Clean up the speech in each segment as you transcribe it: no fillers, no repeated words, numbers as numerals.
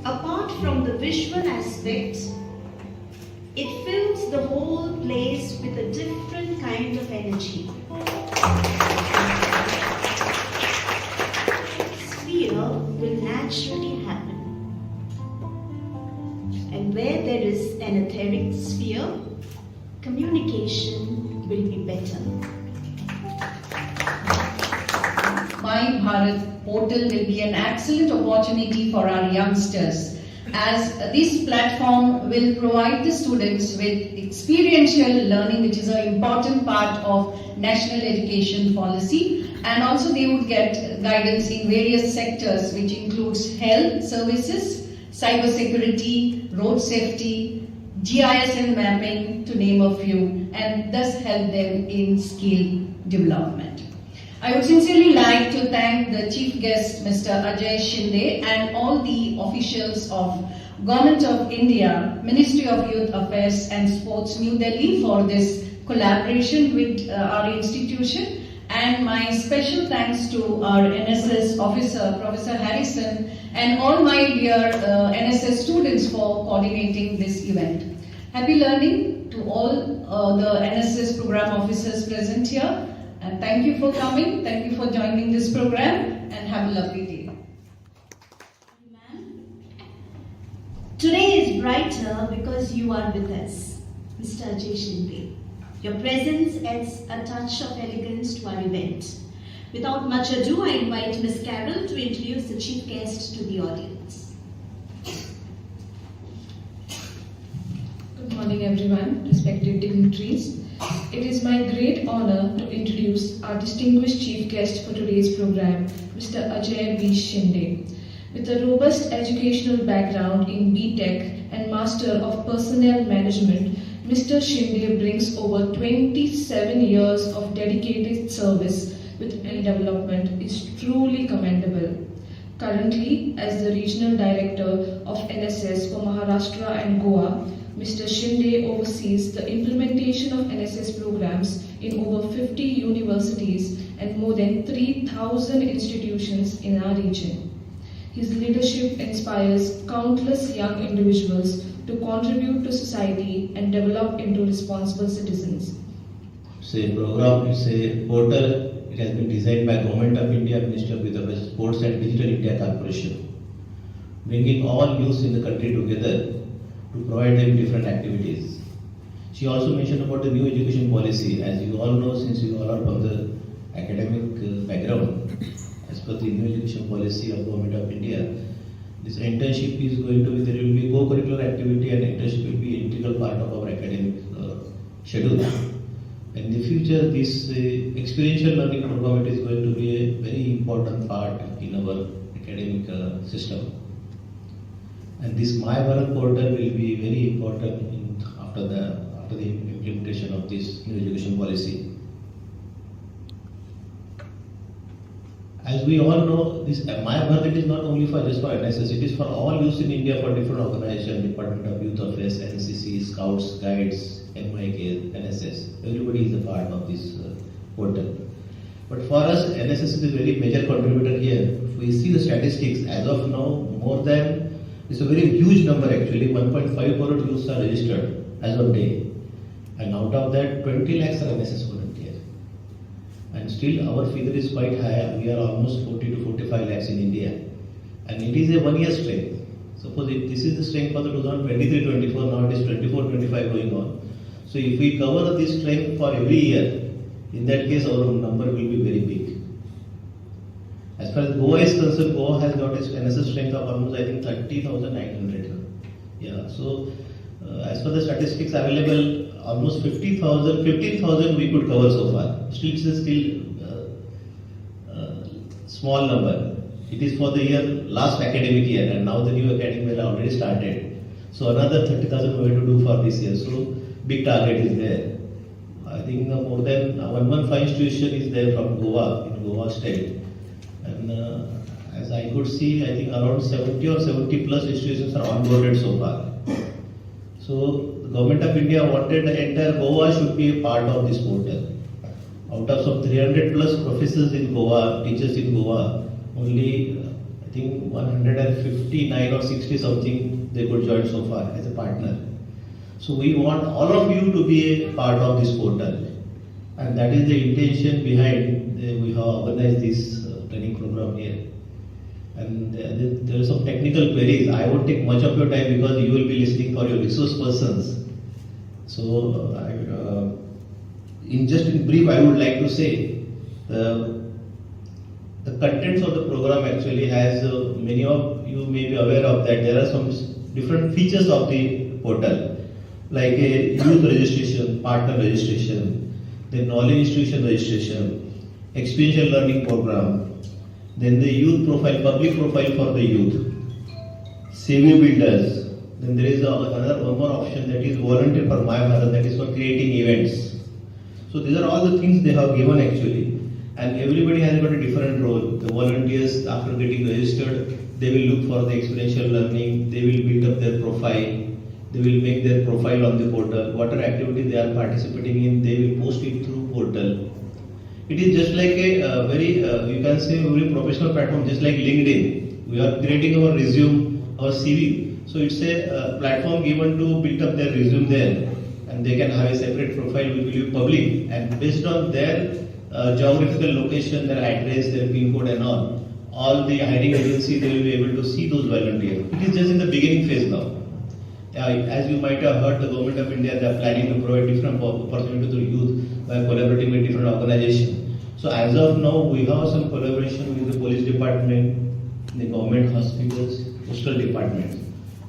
Apart from the visual aspect, it fills the whole place with a different kind of energy. Sphere will naturally happen. And where there is an etheric sphere, communication will be better. My Bharat portal will be an excellent opportunity for our youngsters, as this platform will provide the students with experiential learning, which is an important part of national education policy, and also they would get guidance in various sectors, which includes health services, cyber security, road safety, GIS and mapping, to name a few, and thus help them in skill development. I would sincerely like to thank the chief guest, Mr. Ajay Shinde, and all the officials of Government of India, Ministry of Youth Affairs and Sports, New Delhi, for this collaboration with our institution. And my special thanks to our NSS officer, Professor Harrison, and all my dear NSS students for coordinating this event. Happy learning to all the NSS program officers present here. And thank you for coming, thank you for joining this program, and have a lovely day. Today is brighter because you are with us, Mr. Ajay Shinde. Your presence adds a touch of elegance to our event. Without much ado, I invite Ms. Carol to introduce the chief guest to the audience. Good morning everyone, respected dignitaries. It is my great honor to introduce our distinguished chief guest for today's program, Mr. Ajay B. Shinde. With a robust educational background in B.Tech and Master of Personnel Management, Mr. Shinde brings over 27 years of dedicated service with development is truly commendable. Currently, as the Regional Director of NSS for Maharashtra and Goa, Mr. Shinde oversees the implementation of NSS programs in over 50 universities and more than 3,000 institutions in our region. His leadership inspires countless young individuals to contribute to society and develop into responsible citizens. It's a program, it's a portal. It has been designed by Government of India, Ministry of Youth Affairs, Sports and Digital India Corporation, bringing all youths in the country together to provide them different activities. She also mentioned about the new education policy. As you all know, since you all are from the academic background, as per the new education policy of Government of India, this internship is going to be, there will be co-curricular activity, and internship will be an integral part of our academic schedule. In the future, this experiential learning program is going to be a very important part in our academic system. And this My Bharat portal will be very important after the implementation of this new education policy. As we all know, this My Bharat is not only for just for NSS, it is for all youths in India, for different organizations, Department of Youth Affairs, NCC, Scouts, Guides, MIK, NSS. Everybody is a part of this portal. But for us, NSS is a very major contributor here. If we see the statistics, as of now, more than, it's a very huge number actually, 1.5 crore youths are registered as of day. And out of that, 20 lakhs are NSS volunteers. And still our figure is quite high. We are almost 40 to 45 lakhs in India. And it is a 1 year strength. Suppose this is the strength for the 2023-24, now it is 24-25 going on. So if we cover this strength for every year, in that case our number will be very big. As far as Goa is concerned, Goa has got its NSS strength of almost, I think, 30,900. Yeah, so as per the statistics available, almost 15,000 we could cover so far. Still, it's still small number. It is for the year, last academic year, and now the new academic year already started. So another 30,000 we have to do for this year. So big target is there. I think more than 115 institution is there from Goa, in Goa state. And as I could see, I think around 70 or 70 plus institutions are onboarded so far. So the Government of India wanted the entire Goa should be a part of this portal. Out of some 300 plus professors in Goa, teachers in Goa, only I think 159 or 60 something they could join so far as a partner. So we want all of you to be a part of this portal, and that is the intention behind we have organized this training program here. And there are some technical queries. I won't take much of your time because you will be listening for your resource persons. So in brief, I would like to say the contents of the program actually has many of you may be aware of that there are some different features of the portal, like a youth registration, partner registration, then knowledge institution registration, experiential learning program, then the youth profile, public profile for the youth, CV builders, then there is another one more option, that is volunteer for MoYAS, that is for creating events. So these are all the things they have given actually, and everybody has got a different role. The volunteers, after getting registered, they will look for the experiential learning, they will build up their profile, they will make their profile on the portal. Whatever activity they are participating in, they will post it through portal. It is just like a very, you can say, very professional platform, just like LinkedIn. We are creating our resume, our CV. So it's a platform given to build up their resume there, and they can have a separate profile which will be public, and based on their geographical location, their address, their pin code and all the hiring agency, they will be able to see those volunteers. It is just in the beginning phase now. As you might have heard, the government of India, they are planning to provide different opportunities to youth by collaborating with different organizations. So as of now, we have some collaboration with the police department, the government hospitals, postal departments.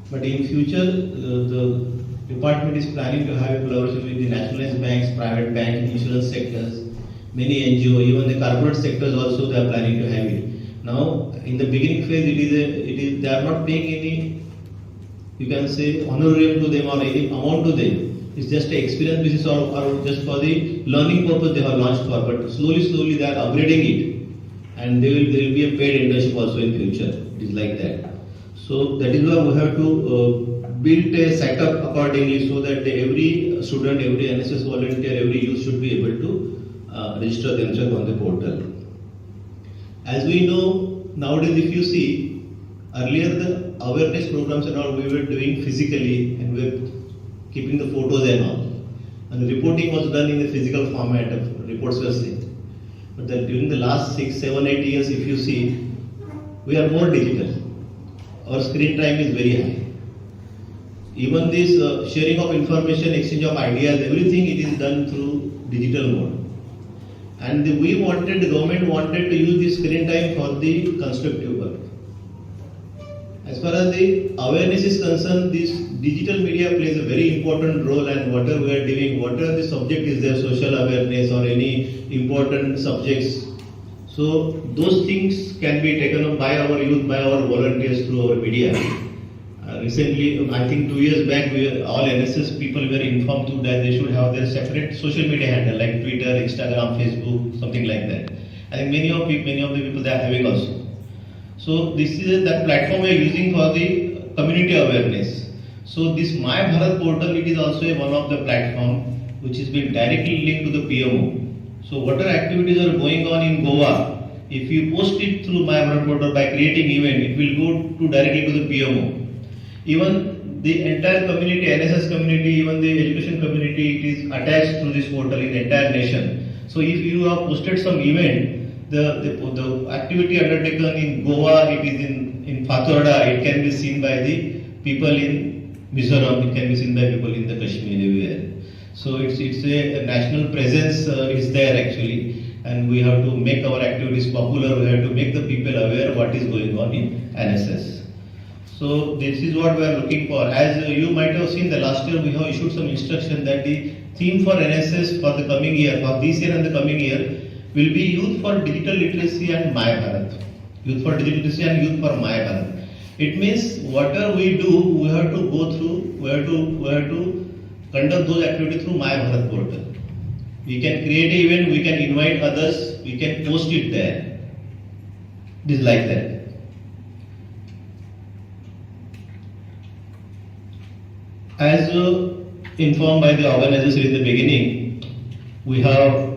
But in future, the department is planning to have a collaboration with the nationalized banks, private banks, insurance sectors, many NGO, even the corporate sectors also they are planning to have it. Now, in the beginning phase, they are not paying any, you can say, honorarium to them or any amount to them. It's just an experience basis or just for the learning purpose they have launched for. But slowly they are upgrading it, and there will be a paid internship also in future. It is like that. So that is why we have to build a setup accordingly so that every student, every NSS volunteer, every youth should be able to register themselves on the portal. As we know, nowadays if you see, earlier the awareness programs and all we were doing physically, and we were keeping the photos and all. And the reporting was done in the physical format of reports were seen. But during the last 6, 7, 8 years, if you see, we are more digital. Our screen time is very high. Even this sharing of information, exchange of ideas, everything it is done through digital mode. And the government wanted to use this screen time for the constructive work. As far as the awareness is concerned, this digital media plays a very important role, and whatever we are doing, whatever the subject is there, social awareness or any important subjects, so those things can be taken up by our youth, by our volunteers through our media. Recently, I think 2 years back, all NSS people were informed that they should have their separate social media handle like Twitter, Instagram, Facebook, something like that. I think many of the people they are having also. So this is that platform we are using for the community awareness. So this My Bharat portal, it is also one of the platform which is been directly linked to the PMO. So whatever activities are going on in Goa, if you post it through My Bharat portal by creating event, it will go directly to the PMO. Even the entire community, NSS community, even the education community, it is attached to this portal in the entire nation. So if you have posted some event, the activity undertaken in Goa, it is in Fatorda, it can be seen by the people in Mizoram, it can be seen by people in the Kashmir everywhere. So it's a national presence is there actually, and we have to make our activities popular, we have to make the people aware what is going on in NSS. So this is what we are looking for. As you might have seen, the last year we have issued some instruction that the theme for NSS for the coming year, for this year and the coming year, will be Youth for Digital Literacy and My Bharat. Youth for Digital Literacy and Youth for My Bharat. It means whatever we do, we have to go through, we have to conduct those activities through My Bharat portal. We can create an event, we can invite others, we can post it there. It is like that. As informed by the organizers in the beginning, we have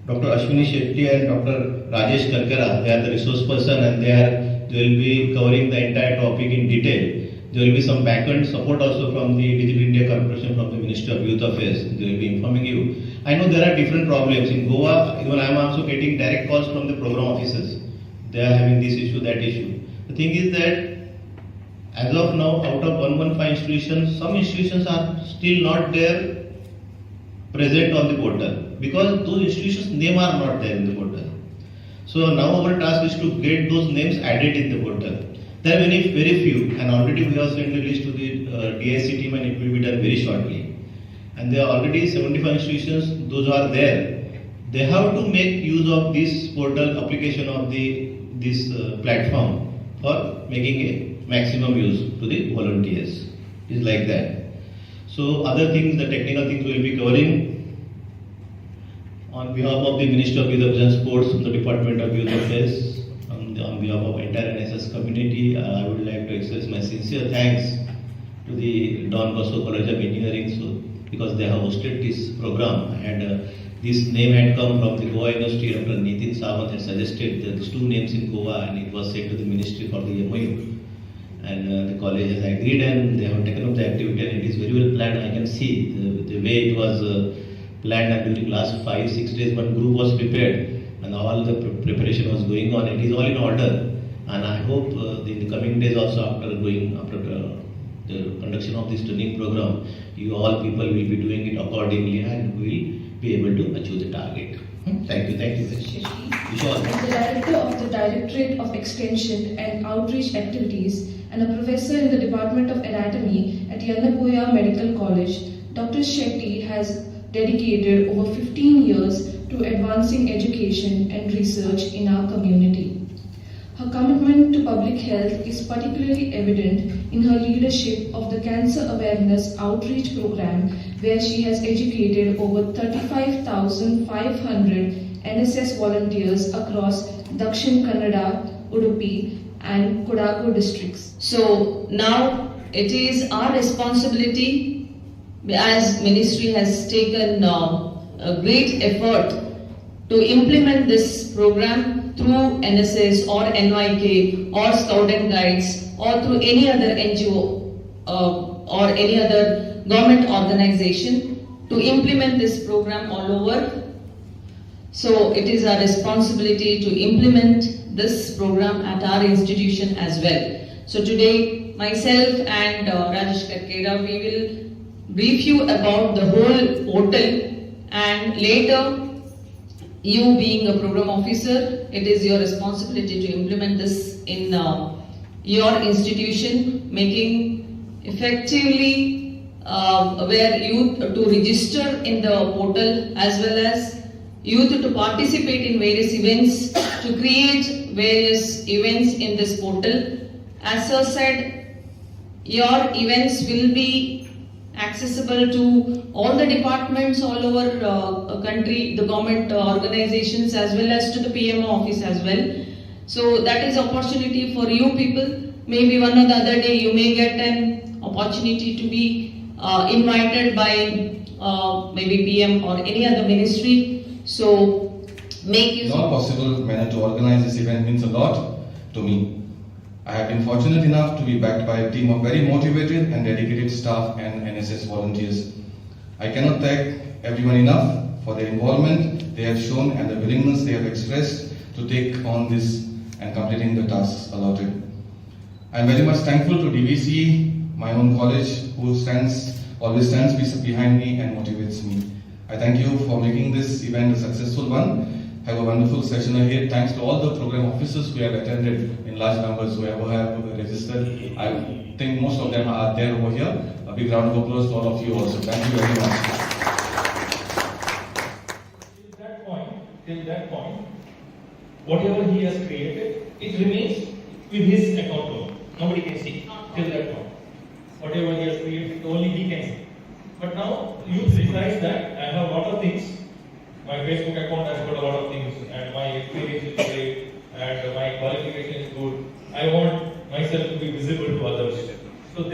Dr. Ashwini Shetty and Dr. Rajesh Karkara. They are the resource person and they are They will be covering the entire topic in detail. There will be some backend support also from the Digital India Corporation, from the Ministry of Youth Affairs. They will be informing you. I know there are different problems in Goa. Even I am also getting direct calls from the program officers. They are having this issue, that issue. The thing is that as of now, out of 115 institutions, some institutions are still not there present on the portal because those institutions' name are not there in the portal. So now our task is to get those names added in the portal. There are very few, and already we have sent the list to the DIC team, and it will be done very shortly. And there are already 75 institutions; those are there. They have to make use of this portal application of this platform for making a maximum use to the volunteers. It is like that. So other things, the technical things we will be covering on behalf of the Ministry of Youth Affairs and Sports, the Department of Youth Affairs. On behalf of entire NSS community, I would like to express my sincere thanks to the Don Bosco College of Engineering, because they have hosted this program, and this name had come from the Goa University. Dr. Nitin Sawant had suggested these two names in Goa, and it was sent to the Ministry for the MOU. And the college has agreed, and they have taken up the activity, and it is very well planned. I can see the way it was planned, and during last 5-6 days one group was prepared and all the preparation was going on. It is all in order, and I hope in the coming days also, after the conduction of this training program, you all people will be doing it accordingly, and we will be able to achieve the target. Thank you very much. As the Director of the Directorate of Extension and Outreach Activities and a Professor in the Department of Anatomy at Yannapoya Medical College, Dr. Shetty has dedicated over 15 years to advancing education and research in our community. Her commitment to public health is particularly evident in her leadership of the Cancer Awareness Outreach Program, where she has educated over 35,500 NSS volunteers across Dakshin Kannada, Udupi and Kodagu districts. So now it is our responsibility, as Ministry has taken a great effort to implement this program through NSS or NYK or Scout and Guides or through any other NGO or any other government organization to implement this program all over. So it is our responsibility to implement this program at our institution as well. So today myself and Rajesh Karkera, we will brief you about the whole portal, and later, you being a program officer, it is your responsibility to implement this in your institution, making effectively aware youth to register in the portal, as well as youth to participate in various events, to create various events in this portal. As I said, your events will be accessible to all the departments all over country, the government organizations, as well as to the PMO office as well. So that is opportunity for you people. Maybe one or the other day you may get an opportunity to be invited by maybe PM or any other ministry. So make use. Not possible manner to organize this event means a lot to me. I have been fortunate enough to be backed by a team of very motivated and dedicated staff and NSS volunteers. I cannot thank everyone enough for their involvement they have shown and the willingness they have expressed to take on this and completing the tasks allotted. I am very much thankful to DVC, my own college, who always stands behind me and motivates me. I thank you for making this event a successful one. Have a wonderful session ahead. Thanks to all the program officers who have attended in large numbers, who have registered. I think most of them are there over here. A big round of applause to all of you also. Thank you very much. Till that point, whatever he has created, it remains with his account only. Nobody can see till that point. Whatever he has created, only he can see. But now, youth realize that I have a lot of things. My Facebook account has got a lot of things, and my experience is great, and my qualification is good. I want myself to be visible to others.